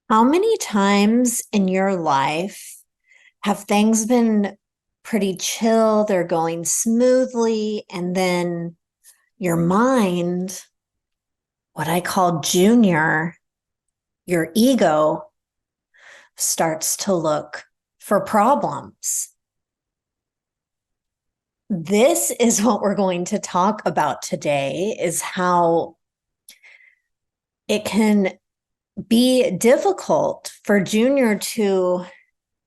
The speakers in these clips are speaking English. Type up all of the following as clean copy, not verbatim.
How many times in your life have things been pretty chill, they're going smoothly, and then your mind, what I call junior, your ego, starts to look for problems? This is what we're going to talk about today, is how it can be difficult for junior to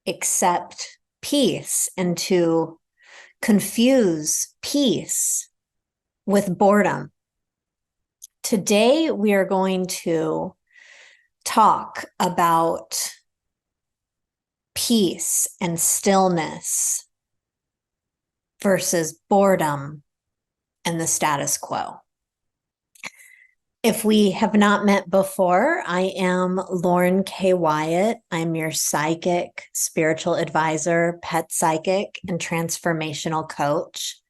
accept peace and to confuse peace with boredom. Today, we are going to talk about peace and stillness versus boredom and the status quo. If we have not met before, I am Lauren Kay Wyatt. I'm your psychic, spiritual advisor, pet psychic, and transformational coach.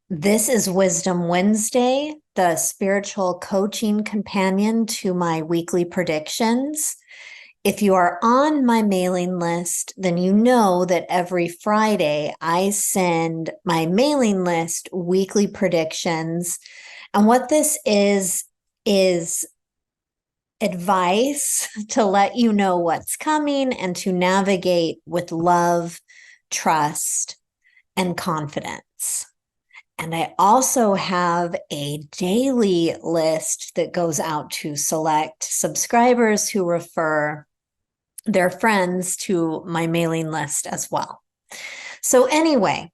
This is Wisdom Wednesday, the spiritual coaching companion to my weekly predictions. If you are on my mailing list, then you know that every Friday I send my mailing list weekly predictions. And what this is advice to let you know what's coming and to navigate with love, trust, and confidence. And I also have a daily list that goes out to select subscribers who refer their friends to my mailing list as well. So anyway,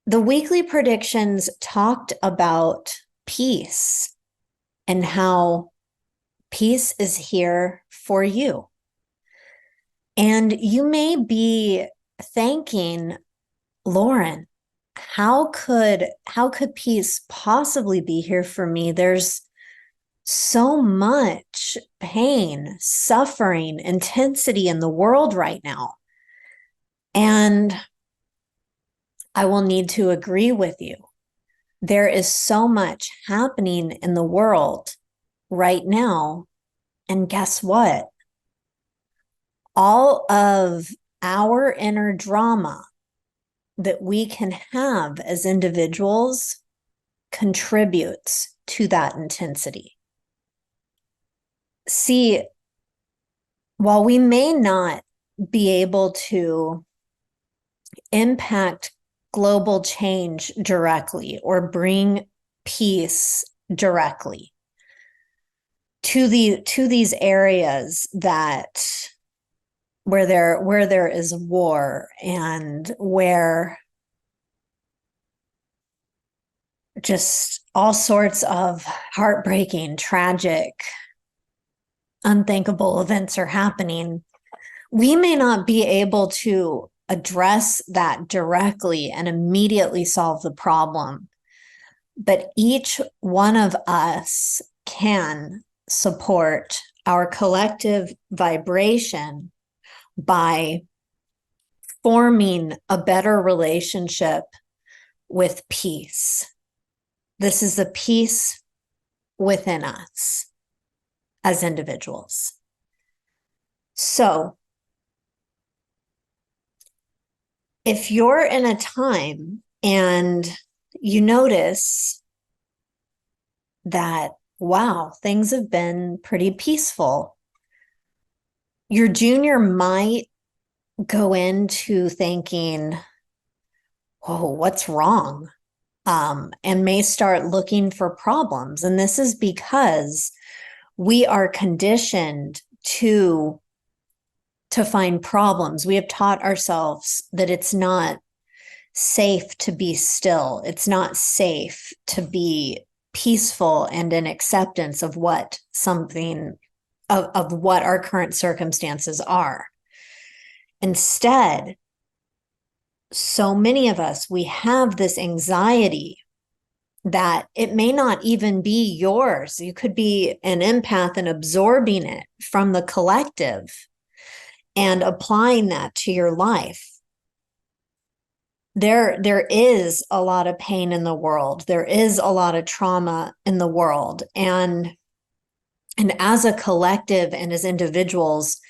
the weekly predictions talked about peace and how peace is here for you. And you may be thinking, Lauren, how could peace possibly be here for me? There's so much pain, suffering, intensity in the world right now. And I will need to agree with you. There is so much happening in the world right now. And guess what? All of our inner drama that we can have as individuals contributes to that intensity. See, while we may not be able to impact global change directly or bring peace directly to these areas that where there is war and where just all sorts of heartbreaking, tragic, unthinkable events are happening, we may not be able to address that directly and immediately solve the problem. But each one of us can support our collective vibration by forming a better relationship with peace. This is the peace within us as individuals. So, if you're in a time and you notice that, wow, things have been pretty peaceful, your junior might go into thinking, oh, what's wrong? And may start looking for problems. And this is because we are conditioned to find problems. We have taught ourselves that it's not safe to be still. It's not safe to be peaceful and in acceptance of what something of what our current circumstances are. Instead, so many of us, we have this anxiety that it may not even be yours. You could be an empath and absorbing it from the collective and applying that to your life. There is a lot of pain in the world. There is a lot of trauma in the world. And And as a collective and as individuals,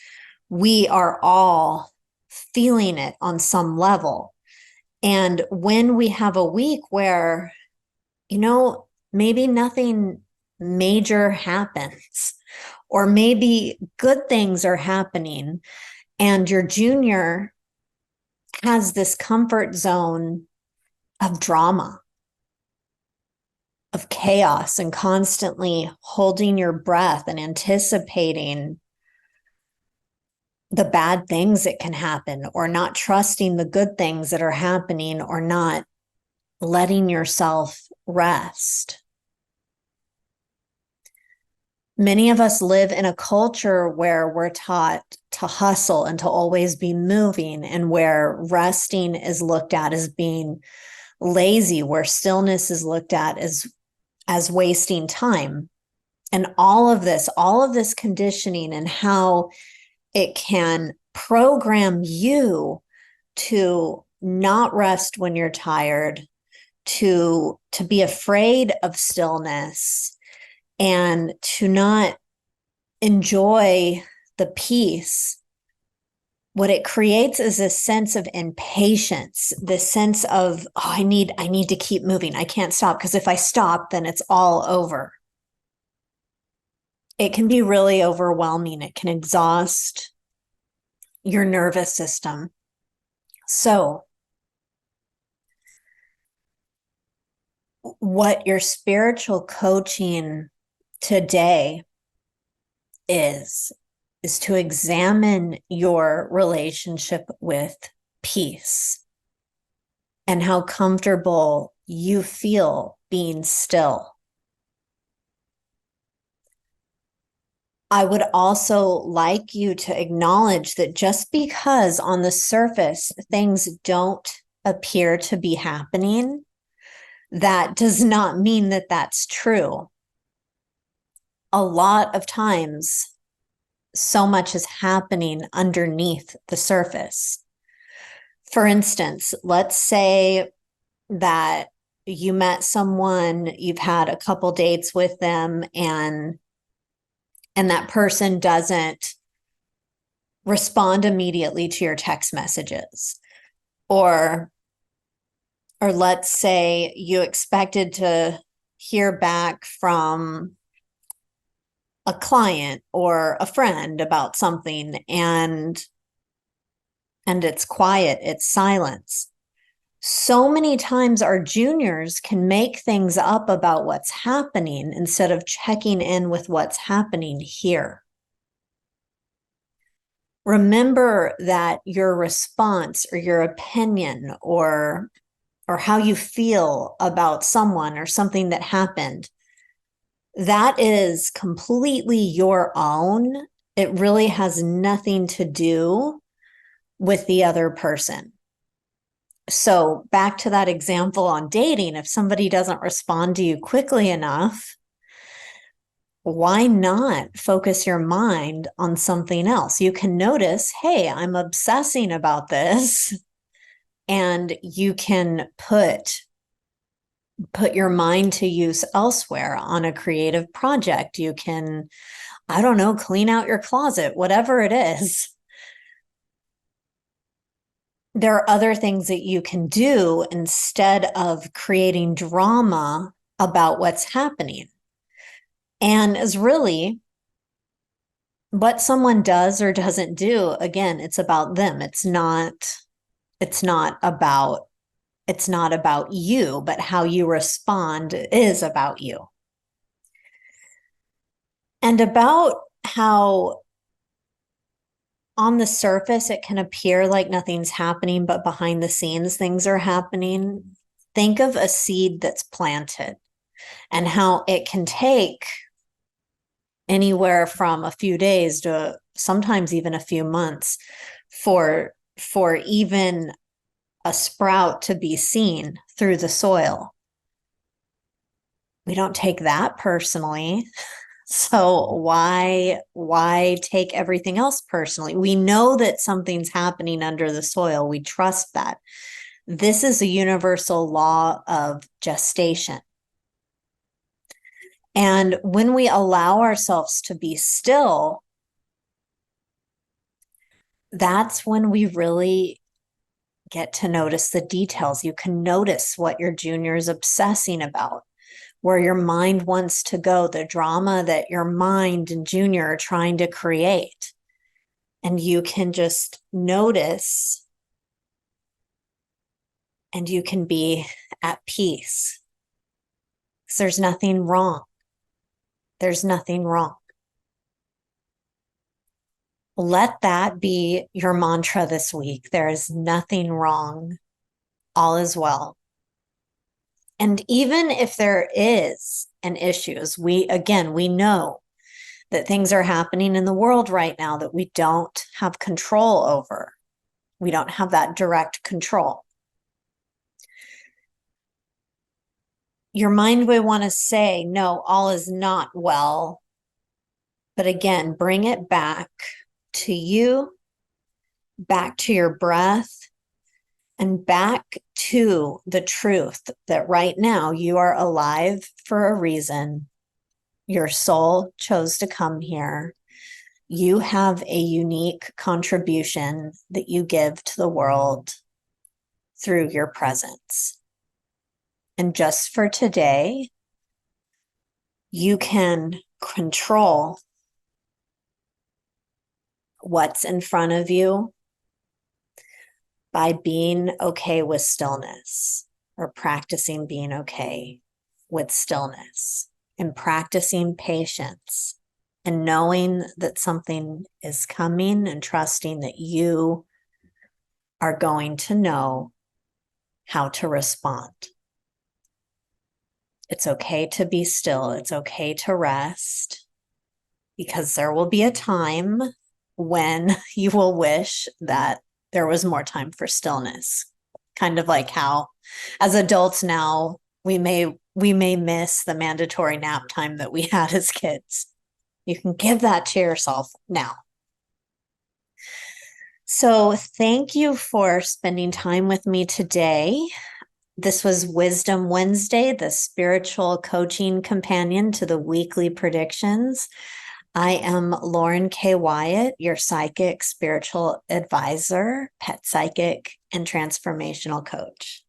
we are all feeling it on some level. And when we have a week where, maybe nothing major happens, or maybe good things are happening, and your junior has this comfort zone of drama, of chaos, and constantly holding your breath and anticipating the bad things that can happen, or not trusting the good things that are happening, or not letting yourself rest. Many of us live in a culture where we're taught to hustle and to always be moving, and where resting is looked at as being lazy, where stillness is looked at as wasting time. And all of this conditioning, and how it can program you to not rest when you're tired, to be afraid of stillness, and to not enjoy the peace. What it creates is a sense of impatience, this sense of, oh, I need to keep moving. I can't stop, because if I stop, then it's all over. It can be really overwhelming. It can exhaust your nervous system. So, what your spiritual coaching today is to examine your relationship with peace and how comfortable you feel being still. I would also like you to acknowledge that just because on the surface things don't appear to be happening, that does not mean that that's true. A lot of times, so much is happening underneath the surface. For instance, let's say that you met someone, you've had a couple dates with them, and that person doesn't respond immediately to your text messages. Or let's say you expected to hear back from a client or a friend about something, and it's quiet, it's silence. So many times our juniors can make things up about what's happening instead of checking in with what's happening here. Remember that your response or your opinion or how you feel about someone or something that happened, that is completely your own. It really has nothing to do with the other person. So back to that example on dating, if somebody doesn't respond to you quickly enough, why not focus your mind on something else? You can notice, hey, I'm obsessing about this, and you can put your mind to use elsewhere on a creative project. You can, I don't know, clean out your closet, whatever it is. There are other things that you can do instead of creating drama about what's happening. And is really what someone does or doesn't do, again, it's about them. It's not about you, but how you respond is about you. And about how on the surface it can appear like nothing's happening, but behind the scenes things are happening. Think of a seed that's planted and how it can take anywhere from a few days to sometimes even a few months for even a sprout to be seen through the soil. We don't take that personally. So why take everything else personally? We know that something's happening under the soil. We trust that. This is a universal law of gestation. And when we allow ourselves to be still, that's when we really get to notice the details. You can notice what your junior is obsessing about, where your mind wants to go, the drama that your mind and junior are trying to create. And you can just notice, and you can be at peace. Because there's nothing wrong. There's nothing wrong. Let that be your mantra this week. There is nothing wrong. All is well. And even if there is an issue, we know that things are happening in the world right now that we don't have control over. We don't have that direct control. Your mind will want to say, no, all is not well. But again, bring it back to you, back to your breath, and back to the truth that right now you are alive for a reason. Your soul chose to come here. You have a unique contribution that you give to the world through your presence. And just for today, you can control what's in front of you by being okay with stillness, or practicing being okay with stillness, and practicing patience and knowing that something is coming and trusting that you are going to know how to respond. It's okay to be still. It's okay to rest, because there will be a time when you will wish that there was more time for stillness. Kind of like how as adults now, we may miss the mandatory nap time that we had as kids. You can give that to yourself now. So thank you for spending time with me today. This was Wisdom Wednesday, the spiritual coaching companion to the weekly predictions. I am Lauren Kay Wyatt, your psychic spiritual advisor, pet psychic, and transformational coach.